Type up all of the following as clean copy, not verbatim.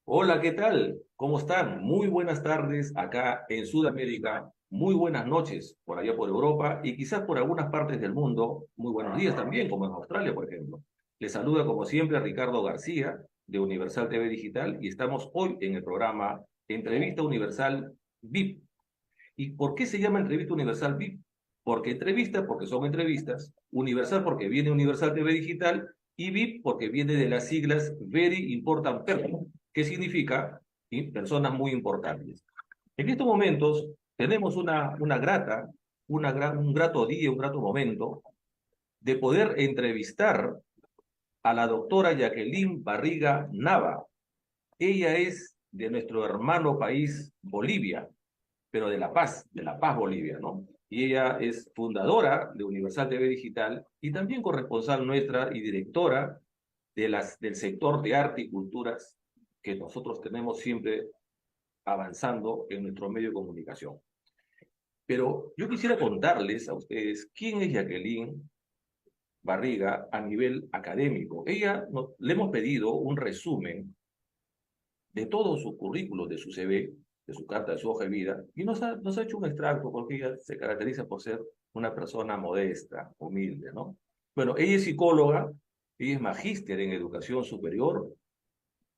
Hola, ¿qué tal? ¿Cómo están? Muy buenas tardes acá en Sudamérica, muy buenas noches por allá por Europa y quizás por algunas partes del mundo, muy buenos días también, como en Australia, por ejemplo. Les saluda como siempre Ricardo García de Universal TV Digital y estamos hoy en el programa Entrevista Universal VIP. ¿Y por qué se llama Entrevista Universal VIP? Porque entrevista, porque son entrevistas, Universal porque viene Universal TV Digital y VIP porque viene de las siglas Very Important Person, que significa personas muy importantes. En estos momentos tenemos una grata, un grato día, un grato momento de poder entrevistar a la doctora Jacqueline Barriga Nava. Ella es de nuestro hermano país Bolivia, pero de La Paz, Bolivia, ¿no? Y ella es fundadora de Universal TV Digital y también corresponsal nuestra y directora del sector de arte y culturas que nosotros tenemos siempre avanzando en nuestro medio de comunicación. Pero yo quisiera contarles a ustedes quién es Jacqueline Barriga a nivel académico. Le hemos pedido un resumen de todo su currículo, de su CV, de su carta, de su hoja de vida, y nos ha hecho un extracto porque ella se caracteriza por ser una persona modesta, humilde, ¿no? Bueno, ella es psicóloga, ella es magíster en educación superior,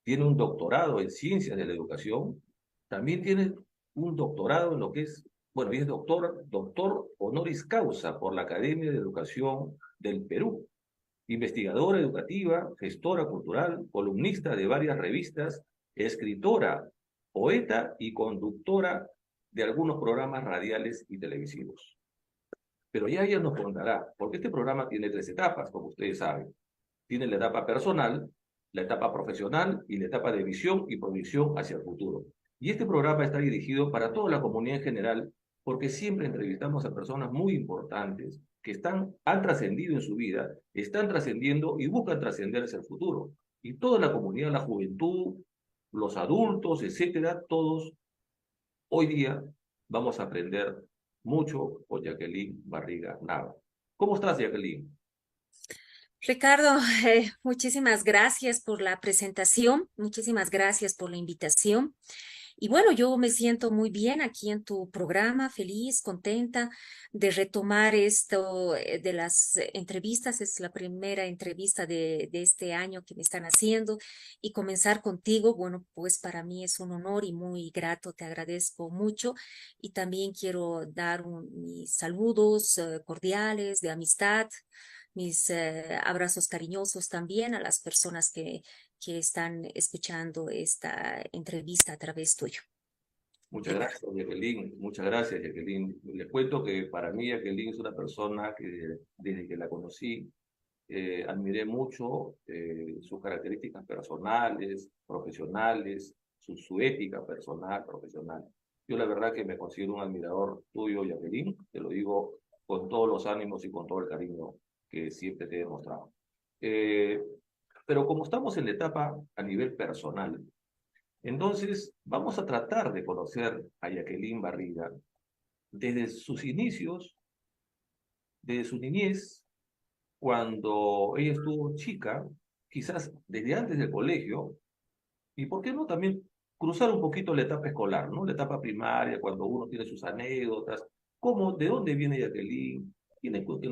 tiene un doctorado en ciencias de la educación, también tiene un doctorado en lo que es, bueno, ella es doctor honoris causa por la Academia de Educación del Perú, investigadora educativa, gestora cultural, columnista de varias revistas, escritora, poeta y conductora de algunos programas radiales y televisivos. Pero ya ella nos contará, porque este programa tiene tres etapas, como ustedes saben. Tiene la etapa personal, la etapa profesional y la etapa de visión y proyección hacia el futuro. Y este programa está dirigido para toda la comunidad en general, porque siempre entrevistamos a personas muy importantes que han trascendido en su vida, están trascendiendo y buscan trascender hacia el futuro. Y toda la comunidad, la juventud, los adultos, etcétera, todos hoy día vamos a aprender mucho con Jacqueline Barriga Nava. ¿Cómo estás, Jacqueline? Ricardo, muchísimas gracias por la presentación, muchísimas gracias por la invitación. Y bueno, yo me siento muy bien aquí en tu programa, feliz, contenta de retomar esto de las entrevistas. Es la primera entrevista de este año que me están haciendo y comenzar contigo. Bueno, pues para mí es un honor y muy grato, te agradezco mucho. Y también quiero dar mis saludos cordiales de amistad, mis abrazos cariñosos también a las personas que están escuchando esta entrevista a través tuyo, Muchas Ricardo. gracias, Jacqueline. Muchas gracias, Jacqueline. Les cuento que para mí Jacqueline es una persona que desde que la conocí admiré mucho sus características personales, profesionales, su ética personal, profesional. Yo la verdad que me considero un admirador tuyo, Jacqueline. Te lo digo con todos los ánimos y con todo el cariño que siempre te he demostrado. Eh, pero como estamos en la etapa a nivel personal, entonces, vamos a tratar de conocer a Jacqueline Barriga desde sus inicios, desde su niñez, cuando ella estuvo chica, quizás desde antes del colegio, y por qué no también cruzar un poquito la etapa escolar, ¿no? La etapa primaria, cuando uno tiene sus anécdotas, de dónde viene Jacqueline,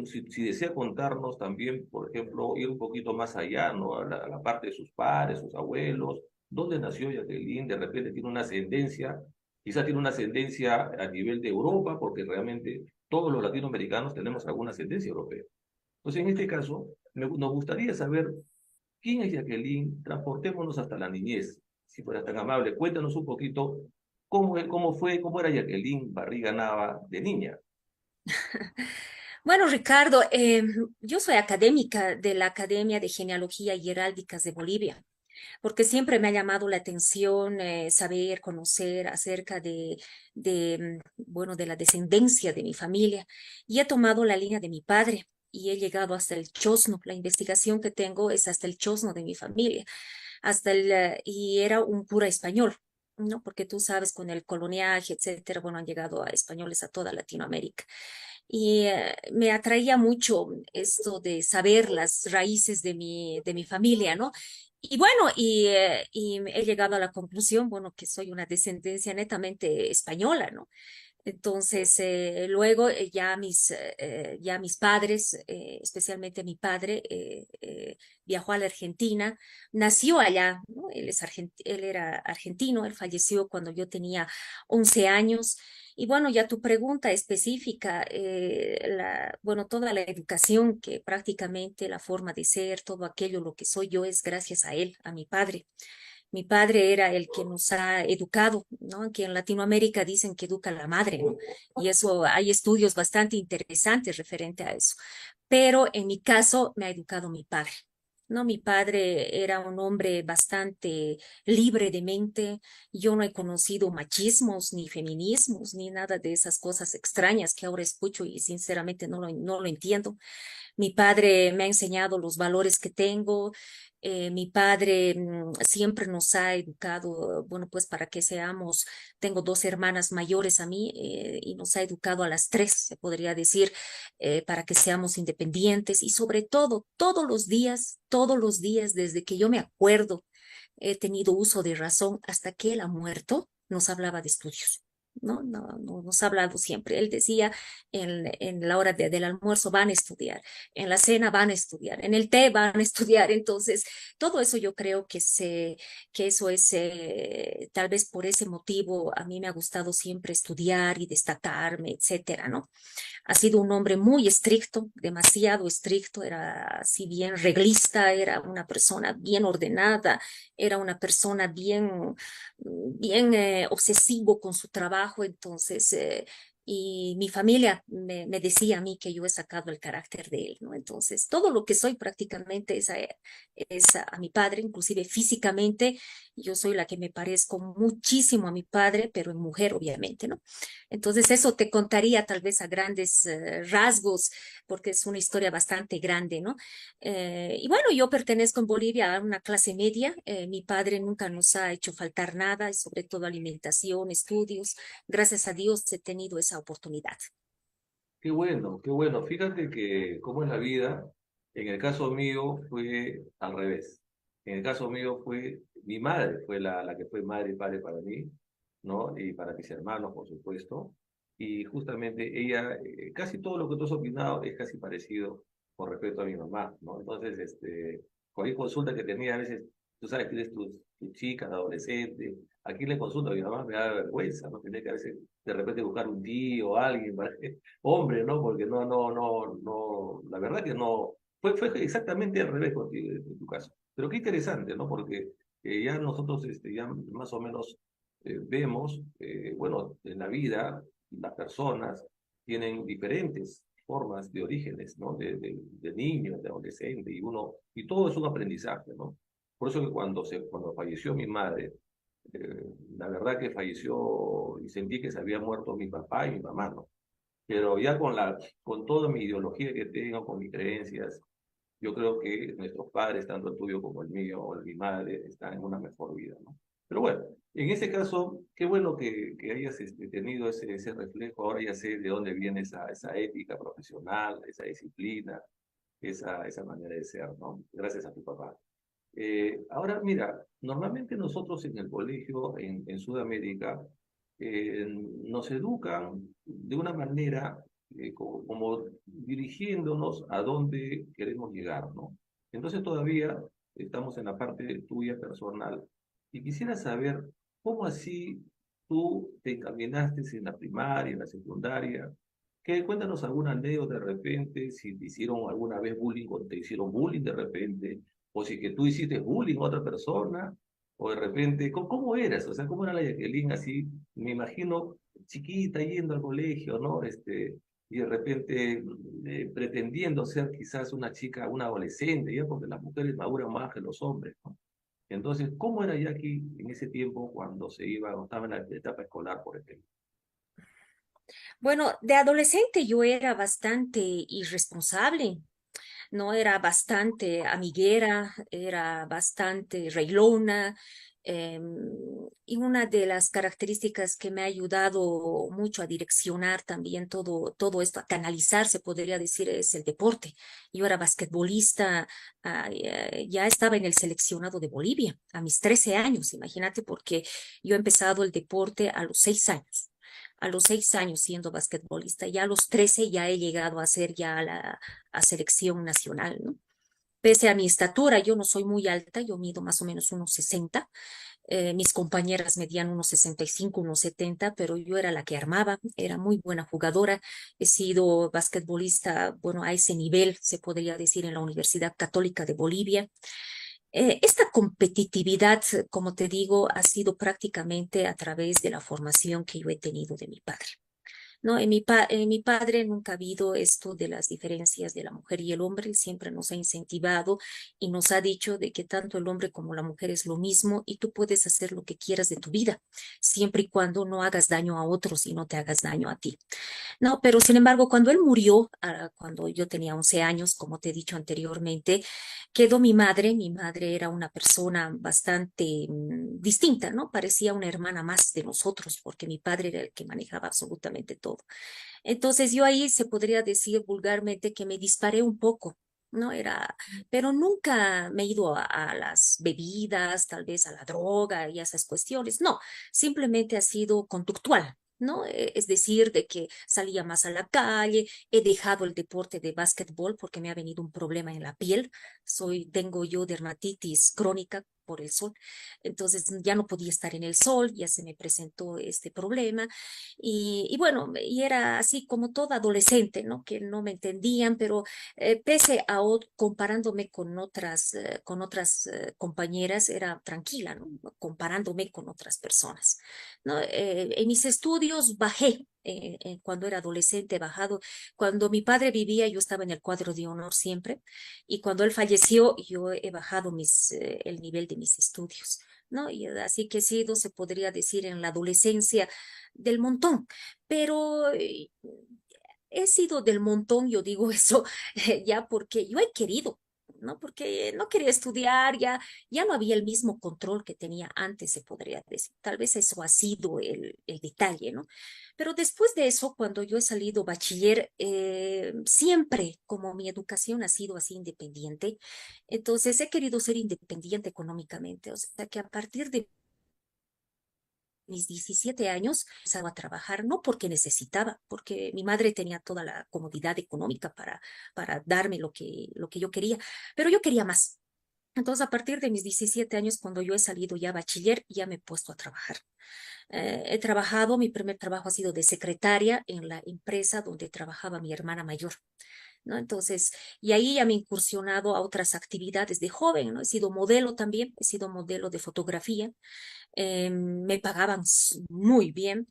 si desea contarnos también, por ejemplo, ir un poquito más allá, ¿no? A la parte de sus padres, sus abuelos, dónde nació Jacqueline, de repente tiene una ascendencia, quizás tiene una ascendencia a nivel de Europa, porque realmente todos los latinoamericanos tenemos alguna ascendencia europea. Entonces, en este caso, nos gustaría saber quién es Jacqueline. Transportémonos hasta la niñez, si fueras tan amable. Cuéntanos un poquito cómo era Jacqueline Barriga Nava de niña. Bueno, Ricardo, yo soy académica de la Academia de Genealogía y Heráldicas de Bolivia, porque siempre me ha llamado la atención saber, conocer acerca bueno, de la descendencia de mi familia. Y he tomado la línea de mi padre y he llegado hasta el chosno. La investigación que tengo es hasta el chosno de mi familia, y era un cura español. ¿No? Porque tú sabes, con el coloniaje, etcétera, bueno, han llegado a españoles a toda Latinoamérica. Y me atraía mucho esto de saber las raíces de mi familia, ¿no? Y bueno, y he llegado a la conclusión, bueno, que soy una descendencia netamente española, ¿no? Entonces, luego ya mis padres, especialmente mi padre, viajó a la Argentina, nació allá, ¿no? Él era argentino, él falleció cuando yo tenía 11 años. Y bueno, ya tu pregunta específica, bueno, toda la educación que prácticamente la forma de ser, todo aquello, lo que soy yo es gracias a él, a mi padre. Mi padre era el que nos ha educado, ¿no? Aquí en Latinoamérica dicen que educa a la madre, ¿no? Y eso hay estudios bastante interesantes referente a eso. Pero en mi caso me ha educado mi padre. No, mi padre era un hombre bastante libre de mente. Yo no he conocido machismos, ni feminismos, ni nada de esas cosas extrañas que ahora escucho y sinceramente no lo entiendo. Mi padre me ha enseñado los valores que tengo. Mi padre siempre nos ha educado, bueno, pues para que seamos, tengo dos hermanas mayores a mí y nos ha educado a las tres, se podría decir, para que seamos independientes y sobre todo, todos los días, desde que yo me acuerdo, he tenido uso de razón hasta que él ha muerto, nos hablaba de estudios. No, nos ha hablado siempre. Él decía en la hora del almuerzo van a estudiar, en la cena van a estudiar, en el té van a estudiar. Entonces, todo eso yo creo que eso es, tal vez por ese motivo, a mí me ha gustado siempre estudiar y destacarme, etcétera, ¿no? Ha sido un hombre muy estricto, demasiado estricto, era así bien reglista, era una persona bien ordenada, era una persona bien obsesivo con su trabajo, entonces, y mi familia me decía a mí que yo he sacado el carácter de él, ¿no? Entonces, todo lo que soy prácticamente es a mi padre, inclusive físicamente, yo soy la que me parezco muchísimo a mi padre, pero en mujer, obviamente, ¿no? Entonces, eso te contaría tal vez a grandes rasgos, porque es una historia bastante grande, ¿no? Y bueno, yo pertenezco en Bolivia a una clase media. Mi padre nunca nos ha hecho faltar nada, y sobre todo alimentación, estudios. Gracias a Dios he tenido esa oportunidad. Qué bueno, qué bueno. Fíjate que como en la vida, en el caso mío fue al revés. En el caso mío fue mi madre, fue la que fue madre y padre para mí, ¿no? Y para mis hermanos, por supuesto. Y justamente ella, casi todo lo que tú has opinado es casi parecido con respecto a mi mamá, ¿no? Entonces, cualquier consulta que tenía a veces, tú sabes que eres tu chica, adolescente, ¿a quién le consulta? A mi mamá me da vergüenza, ¿no? Tener que a veces de repente buscar un tío o alguien para hombre, ¿no? Porque no, la verdad que no, fue exactamente al revés contigo, en tu caso. Pero qué interesante, ¿no? Porque ya nosotros ya más o menos vemos, bueno, en la vida las personas tienen diferentes formas de orígenes, ¿no? De niño, de adolescente, y todo es un aprendizaje, ¿no? Por eso que cuando falleció mi madre, la verdad que falleció y sentí que se había muerto mi papá y mi mamá, ¿no? Pero ya con toda mi ideología que tengo, con mis creencias, yo creo que nuestros padres, tanto el tuyo como el mío o el de mi madre, están en una mejor vida, ¿no? Pero bueno, en ese caso, qué bueno que hayas tenido ese reflejo. Ahora ya sé de dónde viene esa ética profesional, esa disciplina, esa manera de ser, ¿no? Gracias a tu papá. Ahora, mira, normalmente nosotros en el colegio, en Sudamérica, nos educan de una manera como dirigiéndonos a dónde queremos llegar, ¿no? Entonces todavía estamos en la parte tuya personal y quisiera saber cómo así tú te encaminaste en la primaria, en la secundaria. Cuéntanos alguna anécdota de repente, si te hicieron alguna vez bullying o te hicieron bullying de repente, o si que tú hiciste bullying a otra persona, o de repente, ¿cómo eras? O sea, ¿cómo era la Jacqueline así? Me imagino chiquita yendo al colegio, ¿no? Y de repente pretendiendo ser quizás una chica, una adolescente, ¿ya? Porque las mujeres maduran más que los hombres, ¿no? Entonces, ¿cómo era Jackie en ese tiempo cuando cuando estaba en la etapa escolar, por ejemplo? Bueno, de adolescente yo era bastante irresponsable. No era bastante amiguera, era bastante reilona, Y una de las características que me ha ayudado mucho a direccionar también todo esto, a canalizar, se podría decir, es el deporte. Yo era basquetbolista, ya estaba en el seleccionado de Bolivia a mis 13 años, imagínate, porque yo he empezado el deporte a los 6 años. A los 6 años siendo basquetbolista, ya a los 13 ya he llegado a ser ya a selección nacional, ¿no? Pese a mi estatura, yo no soy muy alta, yo mido más o menos unos 60. Mis compañeras medían unos 65, unos 70, pero yo era la que armaba, era muy buena jugadora. He sido basquetbolista, bueno, a ese nivel, se podría decir, en la Universidad Católica de Bolivia. Esta competitividad, como te digo, ha sido prácticamente a través de la formación que yo he tenido de mi padre. No, en mi padre nunca ha habido esto de las diferencias de la mujer y el hombre. Él siempre nos ha incentivado y nos ha dicho de que tanto el hombre como la mujer es lo mismo y tú puedes hacer lo que quieras de tu vida, siempre y cuando no hagas daño a otros y no te hagas daño a ti. No, pero sin embargo, cuando él murió, cuando yo tenía 11 años, como te he dicho anteriormente, quedó mi madre. Mi madre era una persona bastante distinta, ¿no? Parecía una hermana más de nosotros, porque mi padre era el que manejaba absolutamente todo. Entonces yo ahí se podría decir vulgarmente que me disparé un poco. No era, pero nunca me he ido a las bebidas, tal vez a la droga y a esas cuestiones. No, simplemente ha sido conductual. ¿No? Es decir, de que salía más a la calle, he dejado el deporte de básquetbol porque me ha venido un problema en la piel. Tengo yo dermatitis crónica por el sol, entonces ya no podía estar en el sol, ya se me presentó este problema y bueno, y era así como toda adolescente, ¿no? Que no me entendían, pero pese a comparándome con otras compañeras, era tranquila, ¿no? Comparándome con otras personas, ¿no? En mis estudios bajé. Cuando era adolescente, bajado. Cuando mi padre vivía, yo estaba en el cuadro de honor siempre, y cuando él falleció, yo he bajado el nivel de mis estudios, ¿no? Y así que he sido, se podría decir, en la adolescencia del montón, pero he sido del montón, yo digo eso ya porque yo he querido. ¿No? Porque no quería estudiar, ya no había el mismo control que tenía antes, se podría decir. Tal vez eso ha sido el detalle, ¿no? Pero después de eso, cuando yo he salido bachiller, siempre como mi educación ha sido así independiente, entonces he querido ser independiente económicamente. O sea que a partir de mis 17 años, empezaba a trabajar, no porque necesitaba, porque mi madre tenía toda la comodidad económica para darme lo que yo quería, pero yo quería más. Entonces, a partir de mis 17 años, cuando yo he salido ya bachiller, ya me he puesto a trabajar. He trabajado, mi primer trabajo ha sido de secretaria en la empresa donde trabajaba mi hermana mayor. ¿No? Entonces, y ahí ya me he incursionado a otras actividades de joven, ¿no? He sido modelo también, he sido modelo de fotografía, me pagaban muy bien.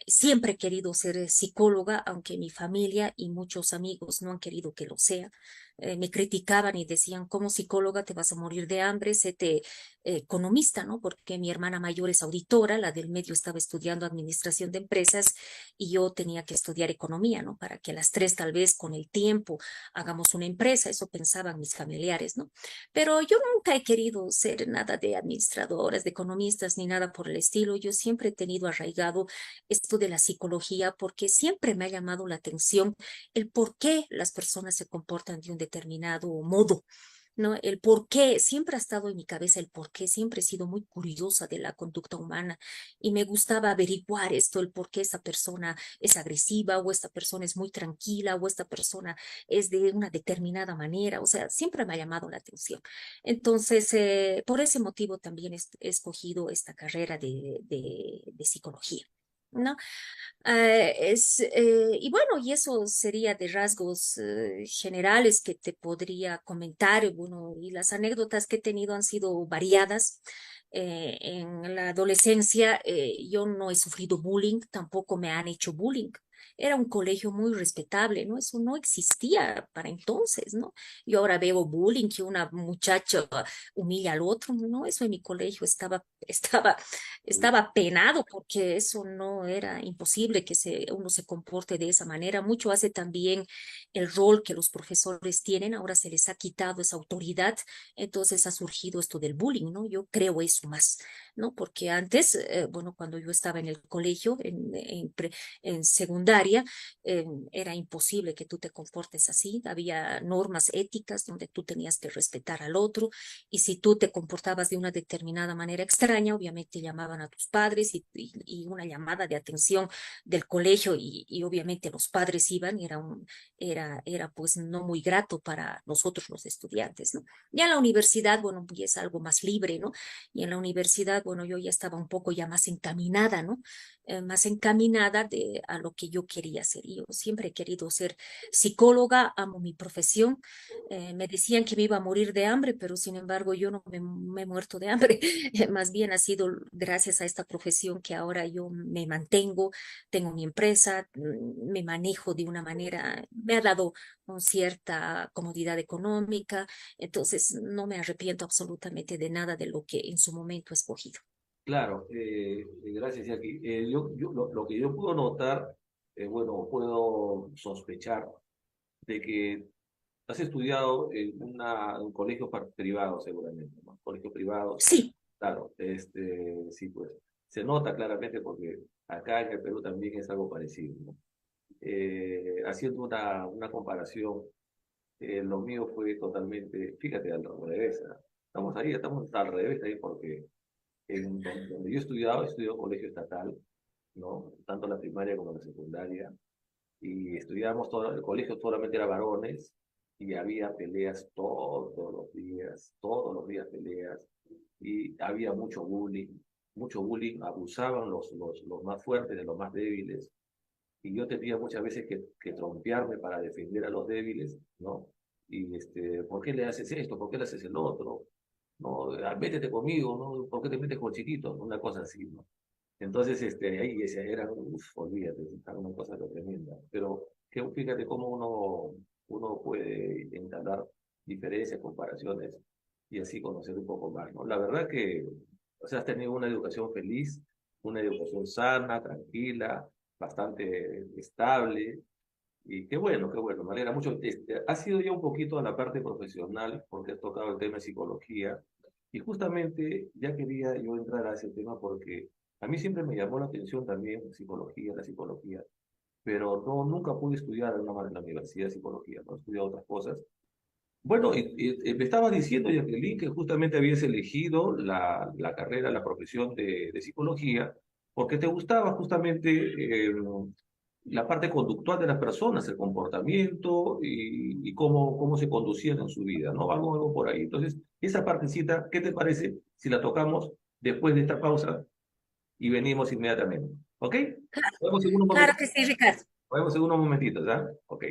Siempre he querido ser psicóloga, aunque mi familia y muchos amigos no han querido que lo sea. Me criticaban y decían, como psicóloga te vas a morir de hambre, séte economista, ¿no? Porque mi hermana mayor es auditora, la del medio estaba estudiando administración de empresas y yo tenía que estudiar economía, ¿no? Para que las tres tal vez con el tiempo hagamos una empresa, eso pensaban mis familiares, ¿no? Pero yo nunca he querido ser nada de administradoras, de economistas, ni nada por el estilo. Yo siempre he tenido arraigado esto de la psicología porque siempre me ha llamado la atención el por qué las personas se comportan de un determinado modo. ¿No? El por qué, siempre ha estado en mi cabeza el por qué, siempre he sido muy curiosa de la conducta humana y me gustaba averiguar esto, el por qué esta persona es agresiva o esta persona es muy tranquila o esta persona es de una determinada manera, o sea, siempre me ha llamado la atención. Entonces, por ese motivo también he escogido esta carrera de psicología. ¿No? Y bueno, y eso sería de rasgos generales que te podría comentar. Bueno, y las anécdotas que he tenido han sido variadas. En la adolescencia yo no he sufrido bullying, tampoco me han hecho bullying. era un colegio muy respetable, ¿no? Eso no existía para entonces, ¿no? Yo ahora veo bullying, que una muchacha humilla al otro, ¿no? Eso en mi colegio estaba penado porque eso no era imposible que uno se comporte de esa manera. Mucho hace también el rol que los profesores tienen, ahora se les ha quitado esa autoridad, entonces ha surgido esto del bullying, ¿no? Yo creo eso más, ¿no? Porque antes, bueno, cuando yo estaba en el colegio, en secundaria, era imposible que tú te comportes así, había normas éticas donde tú tenías que respetar al otro, y si tú te comportabas de una determinada manera extraña, obviamente llamaban a tus padres y una llamada de atención del colegio y obviamente los padres iban y era pues no muy grato para nosotros los estudiantes, ¿no? Ya en la universidad, bueno, pues es algo más libre, ¿no? Y en la universidad, bueno, yo ya estaba un poco ya más encaminada, ¿no? Más encaminada a lo que yo quería hacer. Yo siempre he querido ser psicóloga, amo mi profesión. Me decían que me iba a morir de hambre, pero sin embargo yo no me he muerto de hambre. Más bien ha sido gracias a esta profesión que ahora yo me mantengo, tengo mi empresa, me manejo de una manera, me ha dado con cierta comodidad económica, entonces no me arrepiento absolutamente de nada de lo que en su momento he escogido. Claro, gracias, Jackie. Lo que yo puedo notar, bueno, puedo sospechar de que has estudiado en un colegio privado, seguramente, ¿no? Colegios privados, Sí, claro, sí, pues, se nota claramente porque acá en el Perú también es algo parecido, ¿no? Haciendo una comparación, lo mío fue totalmente, fíjate, al revés, ¿ah? Estamos al revés ahí porque donde yo estudié en colegio estatal, ¿no? Tanto la primaria como la secundaria, y estudiábamos todo, el colegio solamente era varones, y había peleas todos los días peleas, y había mucho bullying, abusaban los más fuertes de los más débiles, y yo tenía muchas veces que trompearme para defender a los débiles, ¿no? Y ¿por qué le haces esto? ¿Por qué le haces el otro? No, métete conmigo, ¿no? ¿Por qué te metes con chiquitos? Una cosa así, ¿no? Entonces, ahí era, olvídate, era una cosa tremenda. Pero fíjate cómo uno puede entablar diferencias, comparaciones y así conocer un poco más, ¿no? La verdad que, o sea, has tenido una educación feliz, una educación sana, tranquila, bastante estable, y qué bueno, me alegra mucho. Ha sido ya un poquito a la parte profesional, porque has tocado el tema de psicología, y justamente ya quería yo entrar a ese tema porque a mí siempre me llamó la atención también la psicología, pero no, nunca pude estudiar en la universidad psicología, no he estudiado otras cosas. Bueno, me estabas diciendo, Jacqueline, que justamente habías elegido la carrera, la profesión de psicología, porque te gustaba justamente la parte conductual de las personas, el comportamiento y cómo se conducían en su vida, ¿no? Algo por ahí. Entonces, esa partecita, ¿qué te parece si la tocamos después de esta pausa y venimos inmediatamente? ¿Ok? Vamos en unos claro momentitos. que sí, Ricardo. Vamos en unos momentitos, ¿ya? Ok.